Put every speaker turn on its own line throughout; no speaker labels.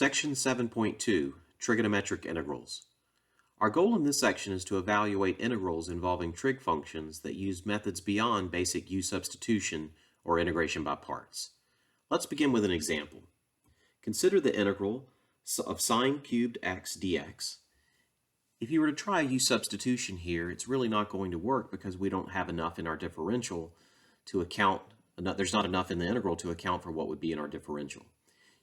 Section 7.2, Trigonometric Integrals. Our goal in this section is to evaluate integrals involving trig functions that use methods beyond basic u-substitution or integration by parts. Let's begin with an example. Consider the integral of sine cubed x dx. If you were to try u-substitution here, it's really not going to work because we don't have enough in our differential to account, there's not enough in the integral to account for what would be in our differential.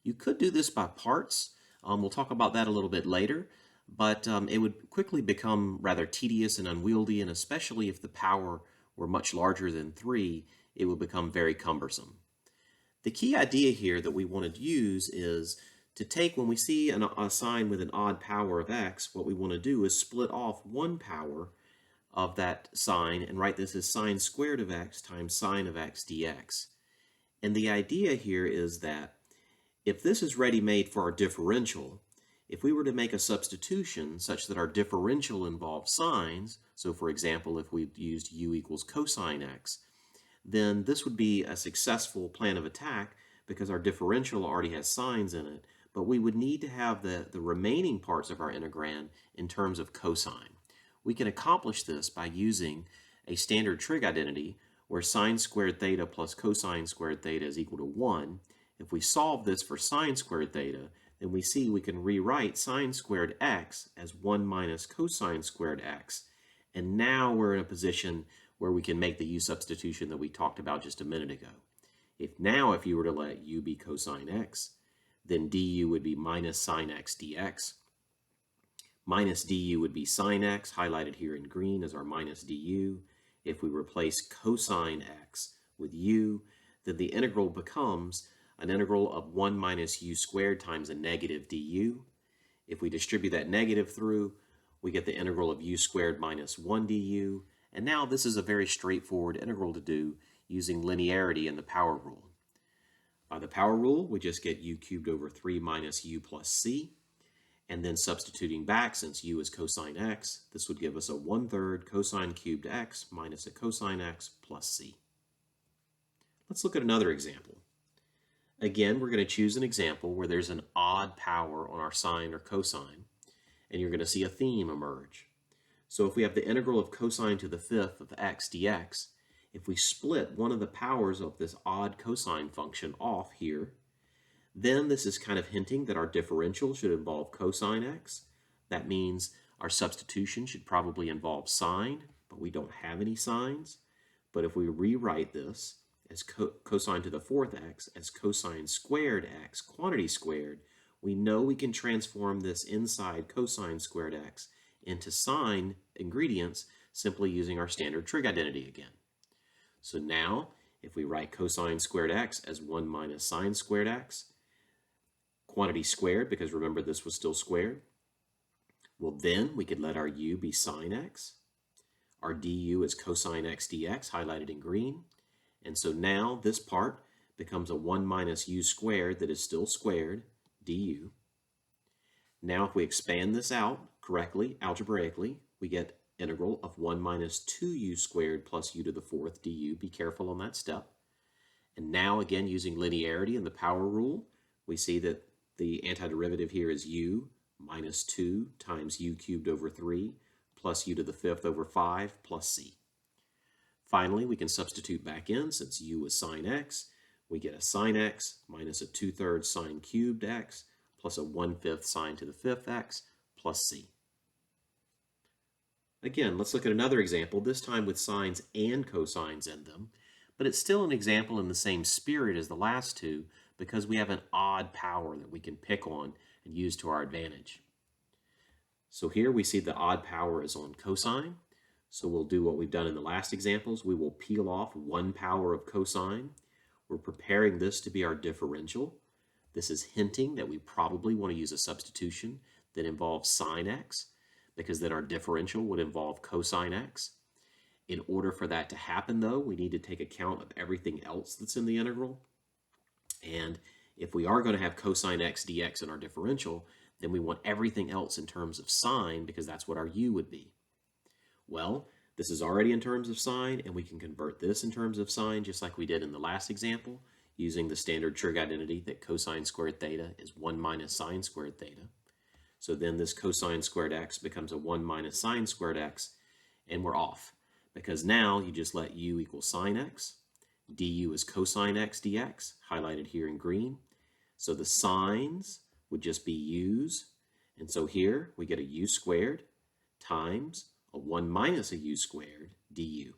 You could do this by parts. We'll talk about that a little bit later, but it would quickly become rather tedious and unwieldy, and especially if the power were much larger than 3, it would become very cumbersome. The key idea here that we want to use is to take, when we see a sign with an odd power of x, what we want to do is split off one power of that sign and write this as sine squared of x times sine of x dx. And the idea here is that if this is ready-made for our differential, if we were to make a substitution such that our differential involves sines, so for example, if we used u equals cosine x, then this would be a successful plan of attack because our differential already has sines in it, but we would need to have the remaining parts of our integrand in terms of cosine. We can accomplish this by using a standard trig identity where sine squared theta plus cosine squared theta is equal to 1. If we solve this for sine squared theta, then we see we can rewrite sine squared x as 1 minus cosine squared x. And now we're in a position where we can make the u substitution that we talked about just a minute ago. If you were to let u be cosine x, then du would be minus sine x dx. Minus du would be sine x, highlighted here in green as our minus du. If we replace cosine x with u, then the integral becomes an integral of 1 minus u squared times a negative du. If we distribute that negative through, we get the integral of u squared minus 1 du. And now this is a very straightforward integral to do using linearity in the power rule. By the power rule, we just get u cubed over 3 minus u plus c. And then substituting back, since u is cosine x, this would give us a 1/3 cosine cubed x minus a cosine x plus c. Let's look at another example. Again, we're going to choose an example where there's an odd power on our sine or cosine, and you're going to see a theme emerge. So if we have the integral of cosine to the 5th of x dx, if we split one of the powers of this odd cosine function off here, then this is kind of hinting that our differential should involve cosine x. That means our substitution should probably involve sine, but we don't have any sines. But if we rewrite this as cosine to the 4th x as cosine squared x, quantity squared, we know we can transform this inside cosine squared x into sine ingredients simply using our standard trig identity again. So now, if we write cosine squared x as 1 minus sine squared x, quantity squared, because remember this was still squared, well then we could let our u be sine x. Our du is cosine x dx, highlighted in green. And so now this part becomes a 1 minus u squared that is still squared, du. Now if we expand this out correctly, algebraically, we get integral of 1 minus 2u squared plus u to the 4th du. Be careful on that step. And now again, using linearity and the power rule, we see that the antiderivative here is u minus 2 times u cubed over 3 plus u to the 5th over 5 plus c. Finally, we can substitute back in, since u is sine x, we get a sine x minus a 2/3 sine cubed x plus a 1/5 sine to the 5th x plus c. Again, let's look at another example, this time with sines and cosines in them, but it's still an example in the same spirit as the last two because we have an odd power that we can pick on and use to our advantage. So here we see the odd power is on cosine. So we'll do what we've done in the last examples. We will peel off one power of cosine. We're preparing this to be our differential. This is hinting that we probably want to use a substitution that involves sine x, because then our differential would involve cosine x. In order for that to happen, though, we need to take account of everything else that's in the integral. And if we are going to have cosine x dx in our differential, then we want everything else in terms of sine, because that's what our u would be. Well, this is already in terms of sine, and we can convert this in terms of sine just like we did in the last example using the standard trig identity that cosine squared theta is 1 minus sine squared theta. So then this cosine squared x becomes a 1 minus sine squared x, and we're off. Because now you just let u equal sine x, du is cosine x dx, highlighted here in green. So the sines would just be u's, and so here we get a u squared times a 1 minus a u squared du.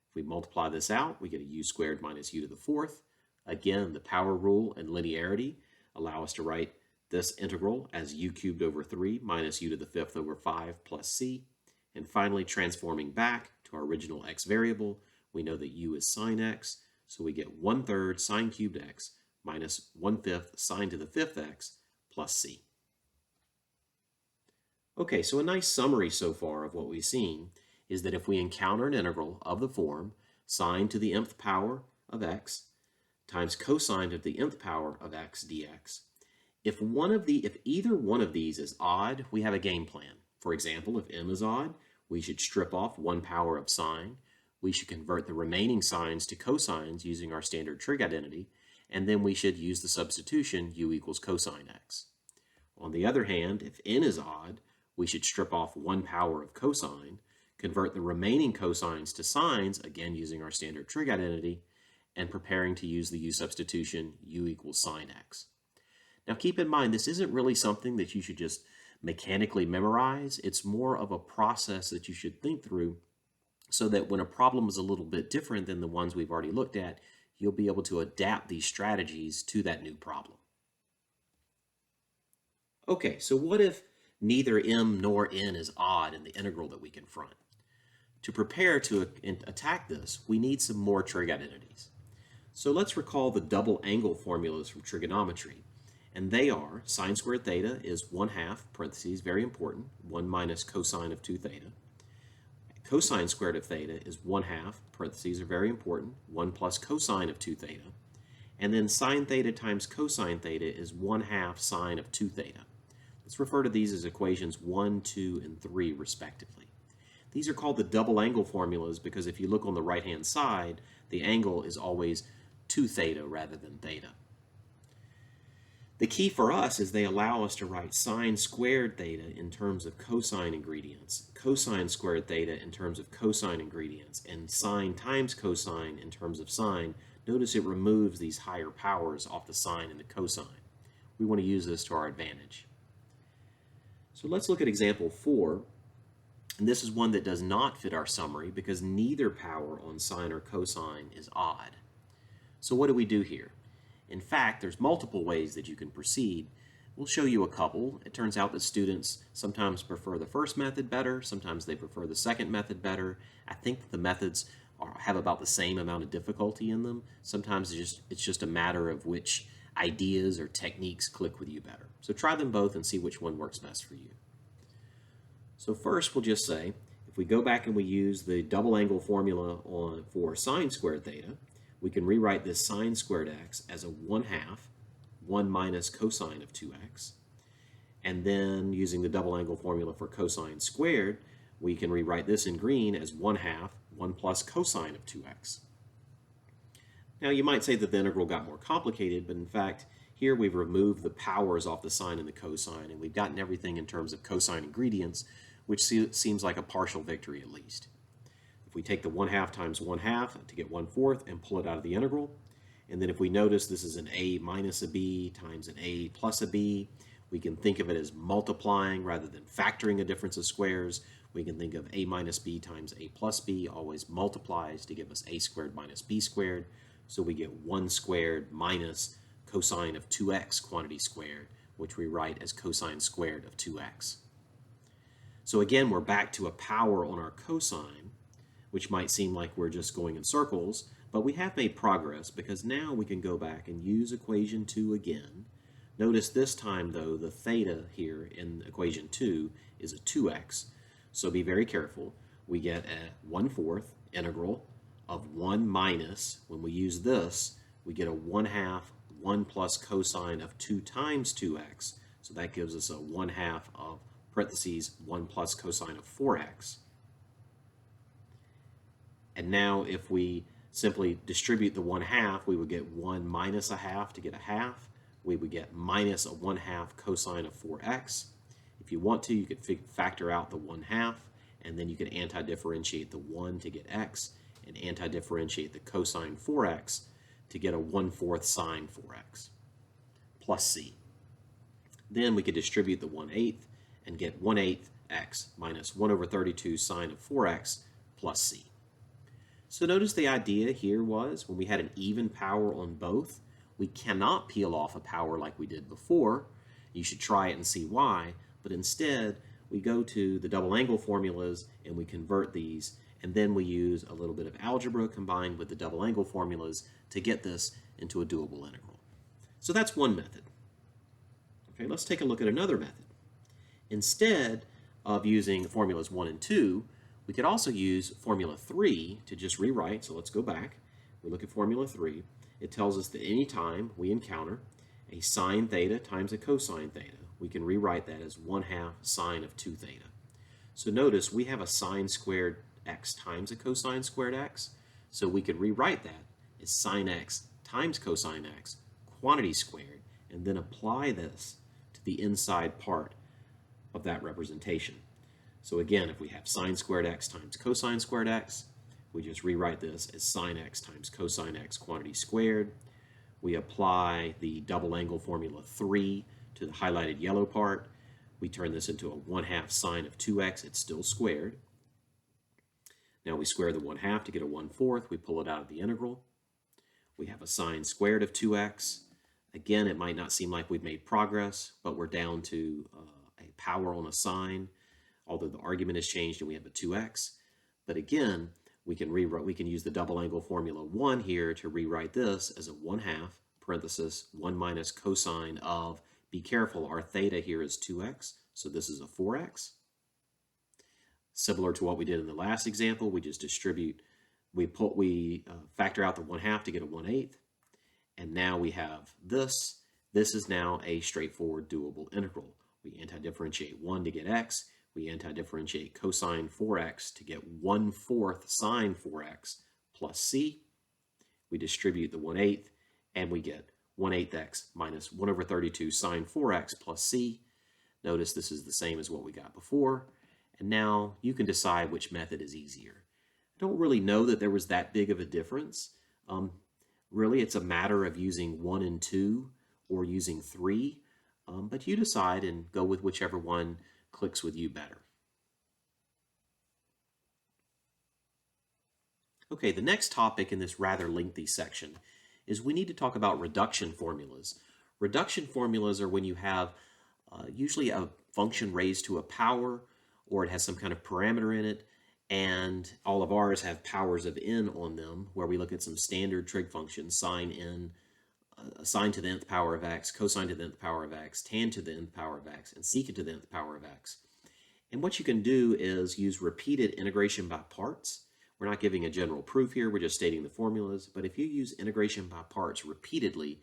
If we multiply this out, we get a u squared minus u to the fourth. Again, the power rule and linearity allow us to write this integral as u cubed over 3 minus u to the fifth over 5 plus c. And finally, transforming back to our original x variable, we know that u is sine x, so we get 1/3 sine cubed x minus 1/5 sine to the fifth x plus c. Okay, so a nice summary so far of what we've seen is that if we encounter an integral of the form sine to the nth power of x times cosine to the nth power of x dx, if either one of these is odd, we have a game plan. For example, if m is odd, we should strip off 1 power of sine. We should convert the remaining sines to cosines using our standard trig identity, and then we should use the substitution u equals cosine x. On the other hand, if n is odd, we should strip off 1 power of cosine, convert the remaining cosines to sines, again using our standard trig identity, and preparing to use the u substitution u equals sine x. Now keep in mind, this isn't really something that you should just mechanically memorize. It's more of a process that you should think through so that when a problem is a little bit different than the ones we've already looked at, you'll be able to adapt these strategies to that new problem. Okay, so what if neither m nor n is odd in the integral that we confront? To prepare to attack this, we need some more trig identities. So let's recall the double angle formulas from trigonometry. And they are sine squared theta is 1/2, parentheses, very important, 1 minus cosine of 2 theta. Cosine squared of theta is 1/2, parentheses are very important, 1 plus cosine of 2 theta. And then sine theta times cosine theta is 1/2 sine of 2 theta. Let's refer to these as equations 1, 2, and 3 respectively. These are called the double angle formulas because if you look on the right-hand side, the angle is always 2 theta rather than theta. The key for us is they allow us to write sine squared theta in terms of cosine ingredients, cosine squared theta in terms of cosine ingredients, and sine times cosine in terms of sine. Notice it removes these higher powers off the sine and the cosine. We want to use this to our advantage. So let's look at example 4. And this is one that does not fit our summary because neither power on sine or cosine is odd. So what do we do here? In fact, there's multiple ways that you can proceed. We'll show you a couple. It turns out that students sometimes prefer the first method better, sometimes they prefer the second method better. I think that the methods have about the same amount of difficulty in them. Sometimes it's just a matter of which ideas or techniques click with you better. So try them both and see which one works best for you. So first we'll just say, if we go back and we use the double angle formula for sine squared theta, we can rewrite this sine squared x as a 1/2, 1 minus cosine of 2x. And then using the double angle formula for cosine squared, we can rewrite this in green as 1/2, 1 plus cosine of 2x. Now you might say that the integral got more complicated, but in fact, here we've removed the powers off the sine and the cosine, and we've gotten everything in terms of cosine ingredients, which seems like a partial victory at least. If we take the 1/2 times 1/2 to get 1/4 and pull it out of the integral, and then if we notice this is an a minus a b times an a plus a b, we can think of it as multiplying rather than factoring a difference of squares. We can think of a minus b times a plus b always multiplies to give us a squared minus b squared, so we get 1 squared minus cosine of 2x quantity squared, which we write as cosine squared of 2x. So again, we're back to a power on our cosine, which might seem like we're just going in circles, but we have made progress because now we can go back and use equation 2 again. Notice this time though, the theta here in equation 2 is a 2x, so be very careful. We get a 1/4 integral of 1 minus, when we use this, we get a 1/2, 1 plus cosine of 2 times 2x, so that gives us a 1/2 of parentheses 1 plus cosine of 4x. And now if we simply distribute the 1/2, we would get 1 minus a half to get a half. We would get minus a 1/2 cosine of 4x. If you want to, you could factor out the 1/2, and then you could anti-differentiate the 1 to get x, and anti-differentiate the cosine 4x to get a 1/4 sine 4x, plus c. Then we could distribute the 1/8 and get 1/8 x minus 1/32 sine of 4x plus c. So notice the idea here was when we had an even power on both, we cannot peel off a power like we did before. You should try it and see why, but instead we go to the double angle formulas and we convert these, and then we use a little bit of algebra combined with the double angle formulas to get this into a doable integral. So that's one method. Okay, let's take a look at another method. Instead of using formulas 1 and 2, we could also use formula 3 to just rewrite. So let's go back. We look at formula 3. It tells us that any time we encounter a sine theta times a cosine theta, we can rewrite that as 1/2 sine of 2 theta. So notice we have a sine squared x times a cosine squared x. So we could rewrite that as sine x times cosine x, quantity squared, and then apply this to the inside part of that representation. So again, if we have sine squared x times cosine squared x, we just rewrite this as sine x times cosine x quantity squared. We apply the double angle formula 3 to the highlighted yellow part. We turn this into a 1/2 sine of 2x. It's still squared. Now we square the 1/2 to get a 1/4. We pull it out of the integral. We have a sine squared of 2x. Again, it might not seem like we've made progress, but we're down to a power on a sine, although the argument has changed and we have a 2x. But again, we can use the double angle formula 1 here to rewrite this as a 1/2 parenthesis 1 minus cosine of, be careful, our theta here is 2x, so this is a 4x. Similar to what we did in the last example, we just distribute, we factor out the 1/2 to get a 1/8, and now we have this. This is now a straightforward doable integral. We anti-differentiate 1 to get x. We anti-differentiate cosine 4x to get 1/4 sine 4x plus c. We distribute the 1/8, and we get 1/8 x minus 1/32 sine 4x plus c. Notice this is the same as what we got before. And now you can decide which method is easier. I don't really know that there was that big of a difference. Really, it's a matter of using 1 and 2 or using 3. But you decide and go with whichever one clicks with you better. Okay, the next topic in this rather lengthy section is we need to talk about reduction formulas. Reduction formulas are when you have usually a function raised to a power, or it has some kind of parameter in it, and all of ours have powers of n on them, where we look at some standard trig functions, sine n, sine to the nth power of x, cosine to the nth power of x, tan to the nth power of x, and secant to the nth power of x. And what you can do is use repeated integration by parts. We're not giving a general proof here, we're just stating the formulas, but if you use integration by parts repeatedly,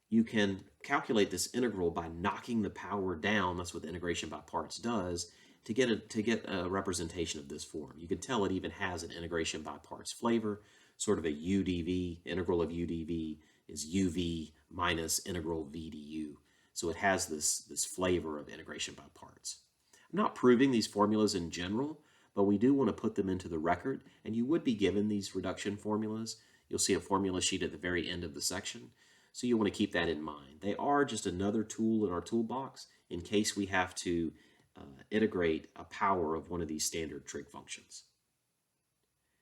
you can calculate this integral by knocking the power down. That's what the integration by parts does, to get a representation of this form. You can tell it even has an integration by parts flavor, sort of a UdV. Integral of UdV is uv minus integral v du. So it has this flavor of integration by parts. I'm not proving these formulas in general, but we do want to put them into the record, and you would be given these reduction formulas. You'll see a formula sheet at the very end of the section, so you want to keep that in mind. They are just another tool in our toolbox in case we have to integrate a power of one of these standard trig functions.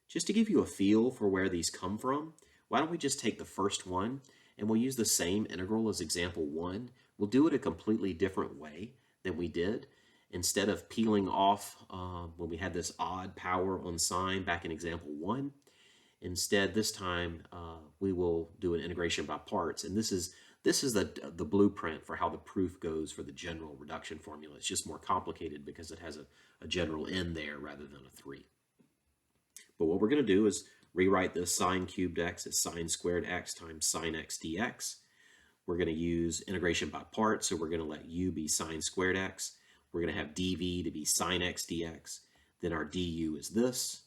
Just to give you a feel for where these come from, why don't we just take the first one and we'll use the same integral as example 1. We'll do it a completely different way than we did. Instead of peeling off when we had this odd power on sine back in example 1, instead this time we will do an integration by parts, and this is the blueprint for how the proof goes for the general reduction formula. It's just more complicated because it has a general n there rather than a 3. But what we're going to do is rewrite this sine cubed x as sine squared x times sine x dx. We're going to use integration by parts, so we're going to let u be sine squared x. We're going to have dv to be sine x dx. Then our du is this,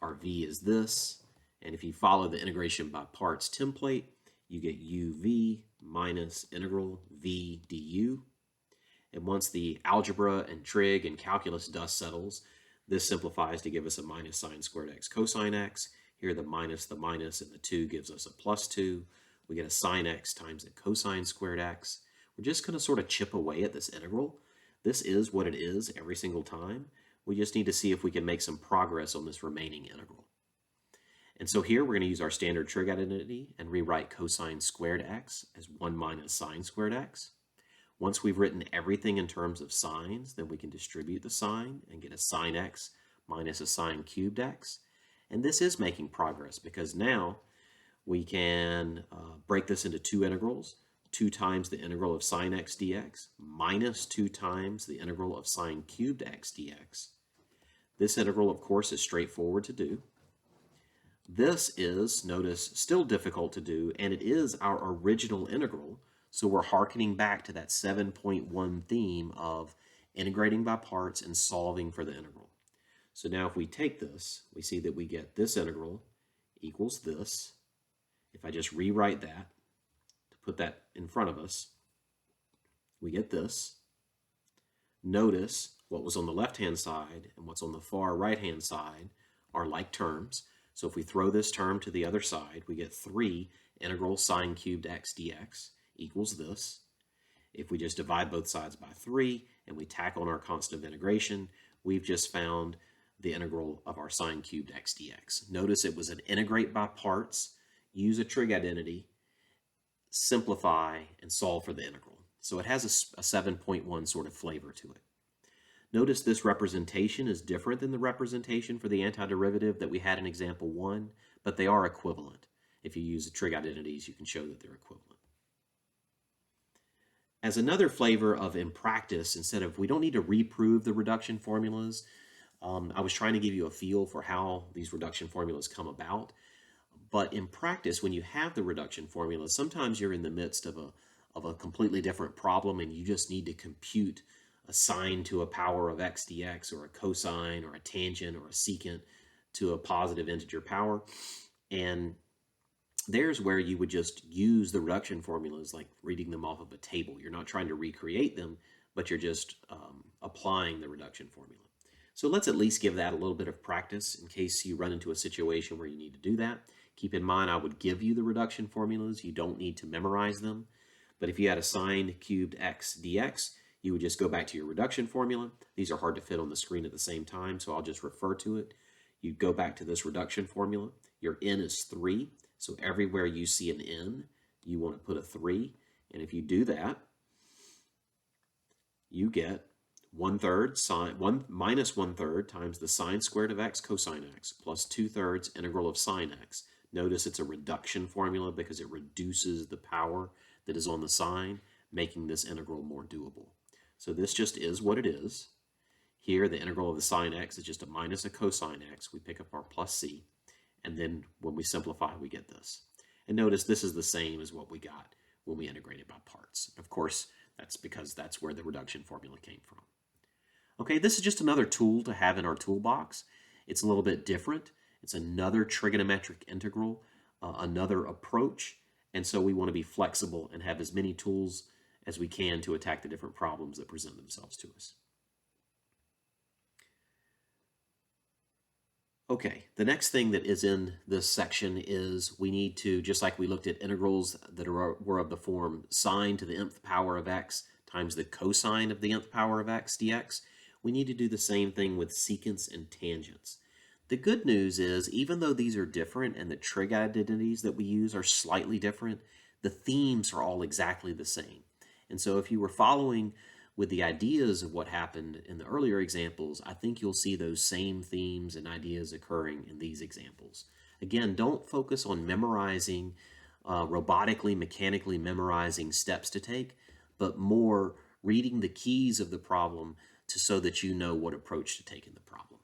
our v is this, And if you follow the integration by parts template, you get uv minus integral v du. And once the algebra and trig and calculus dust settles, this simplifies to give us a minus sine squared x cosine x. Here the minus and the 2 gives us a plus 2. We get a sine x times a cosine squared x. We're just going to sort of chip away at this integral. This is what it is every single time. We just need to see if we can make some progress on this remaining integral. And so here we're going to use our standard trig identity and rewrite cosine squared x as 1 minus sine squared x. Once we've written everything in terms of sines, then we can distribute the sign and get a sine x minus a sine cubed x. And this is making progress because now we can break this into two integrals, 2 times the integral of sine x dx minus 2 times the integral of sine cubed x dx. This integral, of course, is straightforward to do. This is, notice, still difficult to do, and it is our original integral, so we're hearkening back to that 7.1 theme of integrating by parts and solving for the integral. So now if we take this, we see that we get this integral equals this. If I just rewrite that, to put that in front of us, we get this. Notice what was on the left-hand side and what's on the far right-hand side are like terms. So if we throw this term to the other side, we get 3 integral sine cubed x dx equals this. If we just divide both sides by 3 and we tack on our constant of integration, we've just found the integral of our sine cubed x dx. Notice it was an integrate by parts, use a trig identity, simplify, and solve for the integral. So it has a 7.1 sort of flavor to it. Notice this representation is different than the representation for the antiderivative that we had in example 1, but they are equivalent. If you use the trig identities, you can show that they're equivalent. As another flavor of in practice, instead of, we don't need to reprove the reduction formulas, I was trying to give you a feel for how these reduction formulas come about. But in practice, when you have the reduction formula, sometimes you're in the midst of a completely different problem and you just need to compute a sine to a power of x dx, or a cosine, or a tangent, or a secant to a positive integer power. And there's where you would just use the reduction formulas like reading them off of a table. You're not trying to recreate them, but you're just applying the reduction formula. So let's at least give that a little bit of practice in case you run into a situation where you need to do that. Keep in mind, I would give you the reduction formulas. You don't need to memorize them. But if you had a sine cubed x dx, you would just go back to your reduction formula. These are hard to fit on the screen at the same time, so I'll just refer to it. You go back to this reduction formula. Your n is 3, so everywhere you see an n, you want to put a 3. And if you do that, you get 1/3 sine, minus 1/3 times the sine squared of x cosine x plus 2/3 integral of sine x. Notice it's a reduction formula because it reduces the power that is on the sine, making this integral more doable. So this just is what it is. Here, the integral of the sine x is just a minus a cosine x. We pick up our plus c, and then when we simplify, we get this. And notice this is the same as what we got when we integrated by parts. Of course, that's because that's where the reduction formula came from. Okay, this is just another tool to have in our toolbox. It's a little bit different. It's another trigonometric integral, another approach, and so we want to be flexible and have as many tools as we can to attack the different problems that present themselves to us. Okay, the next thing that is in this section is we need to, just like we looked at integrals that were of the form sine to the nth power of x times the cosine of the nth power of x dx, we need to do the same thing with secants and tangents. The good news is, even though these are different and the trig identities that we use are slightly different, the themes are all exactly the same. And so if you were following with the ideas of what happened in the earlier examples, I think you'll see those same themes and ideas occurring in these examples. Again, don't focus on memorizing, robotically, mechanically memorizing steps to take, but more reading the keys of the problem so that you know what approach to take in the problem.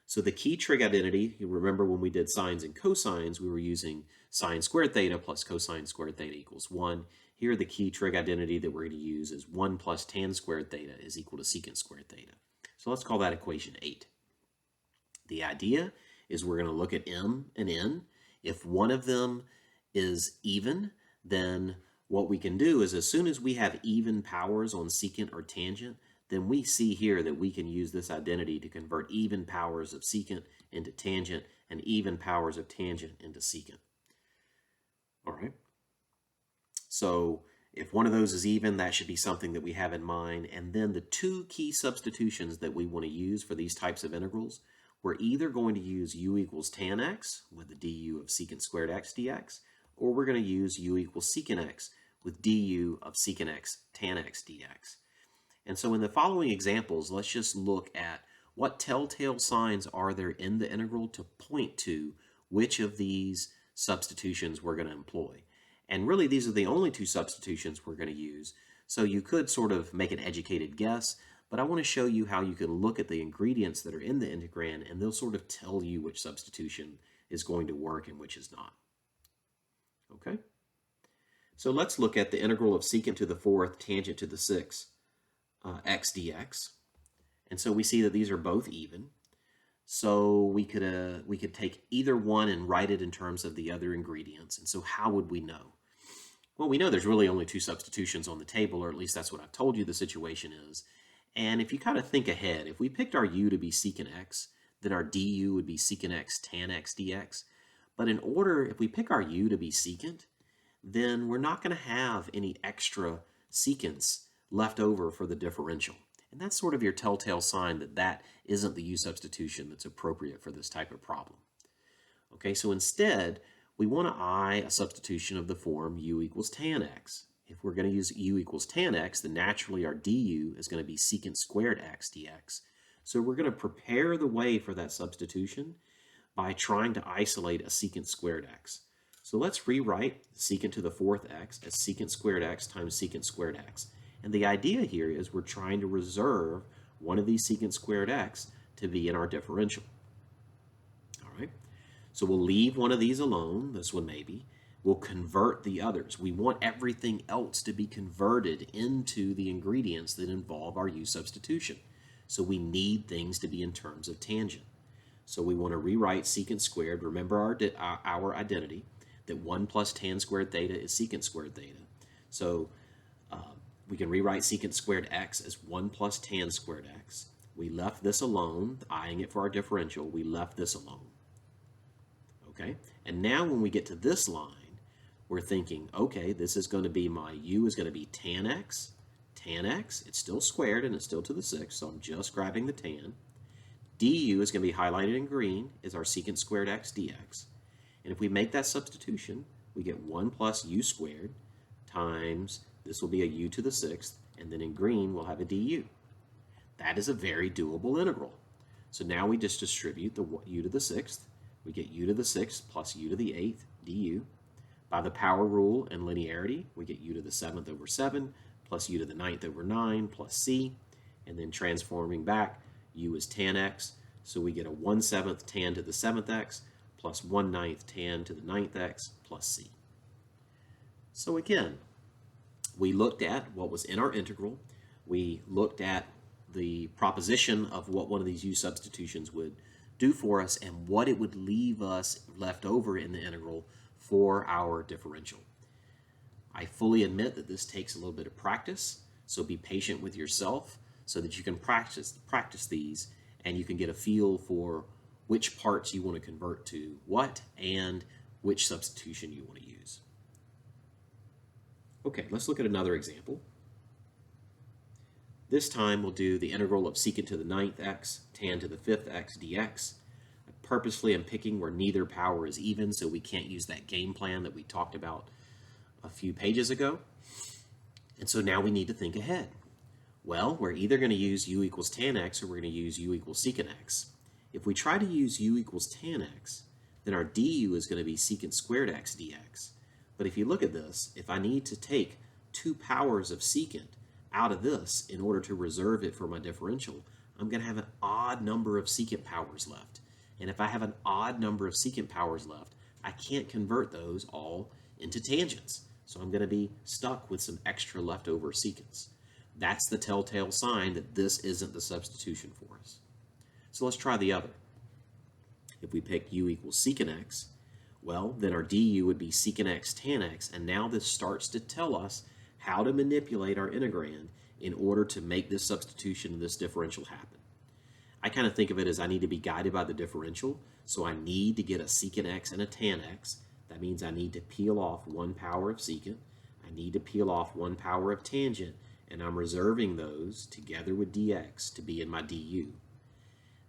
So the key trig identity, you remember when we did sines and cosines, we were using sine squared theta plus cosine squared theta equals 1. Here the key trig identity that we're going to use is 1 plus tan squared theta is equal to secant squared theta. So let's call that equation 8. The idea is we're going to look at m and n, If one of them is even, then what we can do is as soon as we have even powers on secant or tangent, then we see here that we can use this identity to convert even powers of secant into tangent and even powers of tangent into secant. All right. So if one of those is even, that should be something that we have in mind. And then the two key substitutions that we want to use for these types of integrals, we're either going to use u equals tan x with the du of secant squared x dx, or we're going to use u equals secant x with du of secant x tan x dx. And so in the following examples, let's just look at what telltale signs are there in the integral to point to which of these substitutions we're going to employ. And really, these are the only two substitutions we're going to use. So you could sort of make an educated guess, but I want to show you how you can look at the ingredients that are in the integrand, and they'll sort of tell you which substitution is going to work and which is not. Okay? So let's look at the integral of secant to the fourth tangent to the sixth x dx. And so we see that these are both even. So we could take either one and write it in terms of the other ingredients. And so how would we know? Well, we know there's really only two substitutions on the table, or at least that's what I've told you the situation is. And if you kind of think ahead, if we picked our u to be secant x, then our du would be secant x tan x dx. But in order, if we pick our u to be secant, then we're not going to have any extra secants left over for the differential. And that's sort of your telltale sign that that isn't the u substitution that's appropriate for this type of problem. Okay, so instead, we want to eye a substitution of the form u equals tan x. If we're going to use u equals tan x, then naturally our du is going to be secant squared x dx. So we're going to prepare the way for that substitution by trying to isolate a secant squared x. So let's rewrite secant to the fourth x as secant squared x times secant squared x. And the idea here is we're trying to reserve one of these secant squared x to be in our differential. All right, so we'll leave one of these alone, this one maybe. We'll convert the others. We want everything else to be converted into the ingredients that involve our u substitution. So we need things to be in terms of tangent. So we want to rewrite secant squared. Remember our identity, that 1 plus tan squared theta is secant squared theta. So we can rewrite secant squared x as 1 plus tan squared x. We left this alone, eyeing it for our differential. We left this alone. Okay, and now when we get to this line, we're thinking, okay, this is going to be my u is going to be tan x. It's still squared and it's still to the sixth, so I'm just grabbing the tan. Du is going to be highlighted in green, is our secant squared x dx. And if we make that substitution, we get 1 plus u squared times, this will be a u to the sixth, and then in green we'll have a du. That is a very doable integral. So now we just distribute the u to the sixth. We get u to the sixth plus u to the eighth du. By the power rule and linearity, we get u to the seventh over 7 plus u to the ninth over 9 plus c. And then transforming back, u is tan x, so we get a 1/7 tan to the 7th x plus 1/9 tan to the 9th x plus c. So again, we looked at what was in our integral. We looked at the proposition of what one of these u substitutions would do for us and what it would leave us left over in the integral for our differential. I fully admit that this takes a little bit of practice, so be patient with yourself so that you can practice these and you can get a feel for which parts you want to convert to what and which substitution you want to use. Okay, let's look at another example. This time we'll do the integral of secant to the 9th x tan to the 5th x dx. I purposely am picking where neither power is even, so we can't use that game plan that we talked about a few pages ago. And so now we need to think ahead. Well, we're either going to use u equals tan x or we're going to use u equals secant x. If we try to use u equals tan x, then our du is going to be secant squared x dx. But if you look at this, if I need to take 2 powers of secant out of this in order to reserve it for my differential, I'm going to have an odd number of secant powers left. And if I have an odd number of secant powers left, I can't convert those all into tangents. So I'm going to be stuck with some extra leftover secants. That's the telltale sign that this isn't the substitution for us. So let's try the other. If we pick u equals secant x, Well, then our du would be secant x tan x, and now this starts to tell us how to manipulate our integrand in order to make this substitution and this differential happen. I kind of think of it as I need to be guided by the differential, so I need to get a secant x and a tan x. That means I need to peel off 1 power of secant, I need to peel off 1 power of tangent, and I'm reserving those together with dx to be in my du.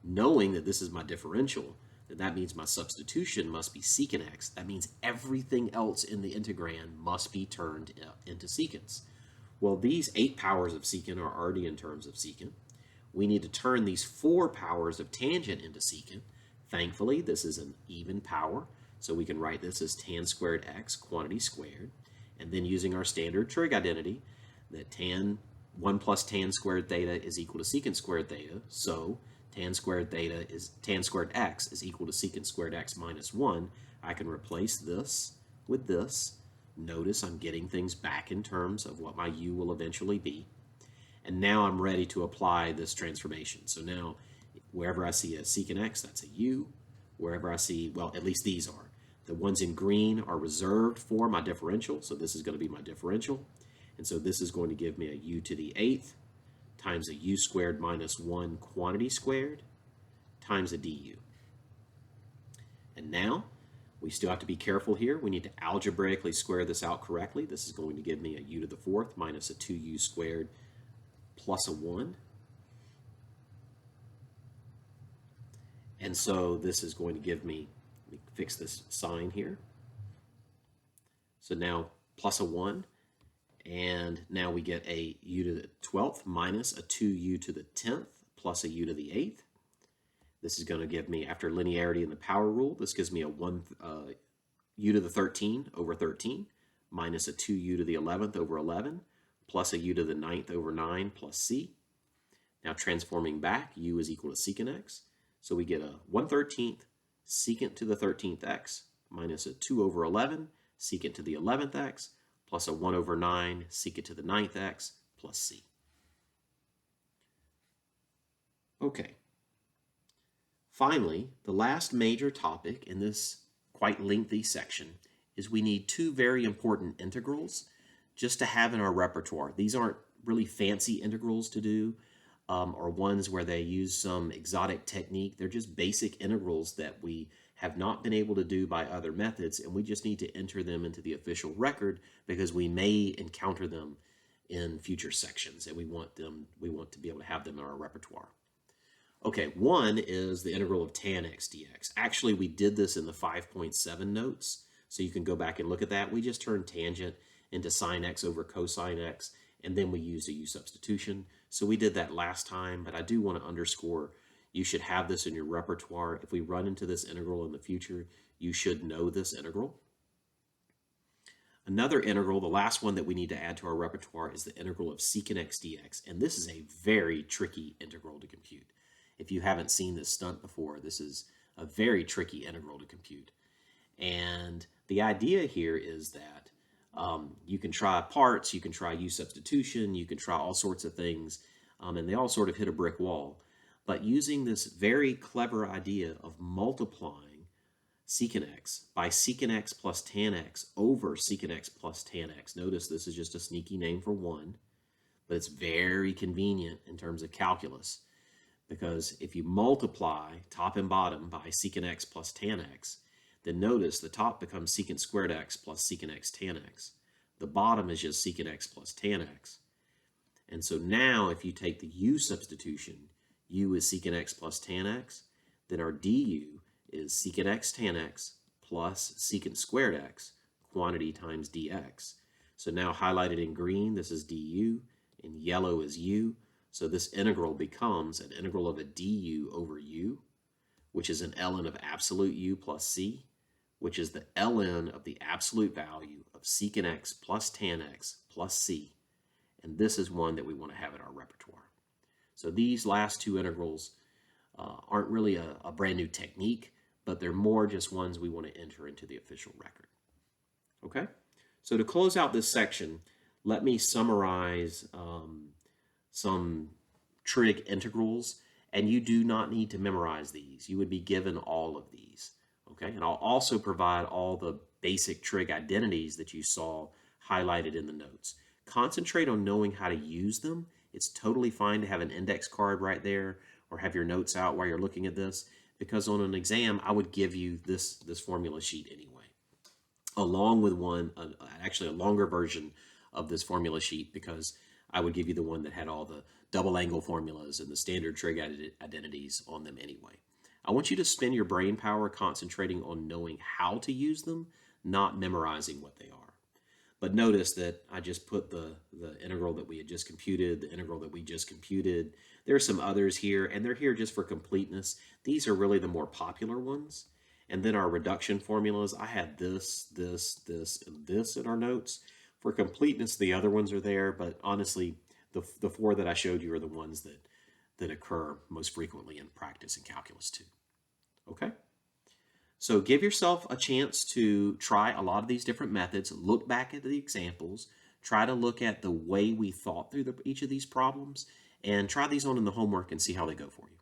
Knowing that this is my differential, that means my substitution must be secant x. That means everything else in the integrand must be turned into secants. Well, these 8 powers of secant are already in terms of secant. We need to turn these 4 powers of tangent into secant. Thankfully, this is an even power, so we can write this as tan squared x, quantity squared. And then using our standard trig identity, that 1 plus tan squared theta is equal to secant squared theta, so tan squared x is equal to secant squared x minus 1. I can replace this with this. Notice I'm getting things back in terms of what my u will eventually be. And now I'm ready to apply this transformation. So now wherever I see a secant x, that's a u. Wherever I see, well, at least these are. The ones in green are reserved for my differential, so this is going to be my differential. And so this is going to give me a u to the 8th times a u squared minus 1 quantity squared times a du. And now we still have to be careful here. We need to algebraically square this out correctly. This is going to give me a u to the 4th minus a 2u squared plus a 1. And so this is going to give me, let me fix this sign here. So now plus a 1. And now we get a u to the 12th minus a 2u to the 10th plus a u to the 8th. This is going to give me, after linearity in the power rule, this gives me a u to the 13 over 13 minus a 2u to the 11th over 11 plus a u to the 9th over 9 plus c. Now transforming back, u is equal to secant x. So we get a 1/13 secant to the 13th x minus a 2 over 11 secant to the 11th x plus a 1 over 9 secant to the 9th x plus c. Okay. Finally, the last major topic in this quite lengthy section is we need 2 very important integrals just to have in our repertoire. These aren't really fancy integrals to do or ones where they use some exotic technique. They're just basic integrals that we have not been able to do by other methods, and we just need to enter them into the official record because we may encounter them in future sections, and we want to be able to have them in our repertoire. Okay, one is the integral of tan x dx. Actually, we did this in the 5.7 notes, so you can go back and look at that. We just turned tangent into sine x over cosine x, and then we used a u-substitution. So we did that last time, but I do want to underscore you should have this in your repertoire. If we run into this integral in the future, you should know this integral. Another integral, the last one that we need to add to our repertoire, is the integral of secant x dx, and this is a very tricky integral to compute. If you haven't seen this stunt before, this is a very tricky integral to compute. And the idea here is that you can try parts, you can try u-substitution, you can try all sorts of things, and they all sort of hit a brick wall. But using this very clever idea of multiplying secant x by secant x plus tan x over secant x plus tan x. Notice this is just a sneaky name for 1, but it's very convenient in terms of calculus, because if you multiply top and bottom by secant x plus tan x, then notice the top becomes secant squared x plus secant x tan x. The bottom is just secant x plus tan x. And so now if you take the u substitution, u is secant x plus tan x, then our du is secant x tan x plus secant squared x, quantity times dx. So now highlighted in green, this is du, in yellow is u. So this integral becomes an integral of a du over u, which is an ln of absolute u plus c, which is the ln of the absolute value of secant x plus tan x plus c. And this is one that we want to have in our repertoire. So these last 2 integrals aren't really a brand new technique, but they're more just ones we want to enter into the official record. Okay? So to close out this section, let me summarize some trig integrals, and you do not need to memorize these. You would be given all of these. Okay, and I'll also provide all the basic trig identities that you saw highlighted in the notes. Concentrate on knowing how to use them. It's totally fine to have an index card right there or have your notes out while you're looking at this, because on an exam I would give you this formula sheet anyway, along with actually a longer version of this formula sheet, because I would give you the one that had all the double angle formulas and the standard trig identities on them anyway. I want you to spend your brain power concentrating on knowing how to use them, not memorizing what they are. But notice that I just put the integral that we had just computed, the integral that we just computed. There are some others here, and they're here just for completeness. These are really the more popular ones. And then our reduction formulas, I had this, and this in our notes. For completeness, the other ones are there, but honestly, the four that I showed you are the ones that occur most frequently in practice in Calculus 2. Okay? So give yourself a chance to try a lot of these different methods, look back at the examples, try to look at the way we thought through each of these problems, and try these on in the homework and see how they go for you.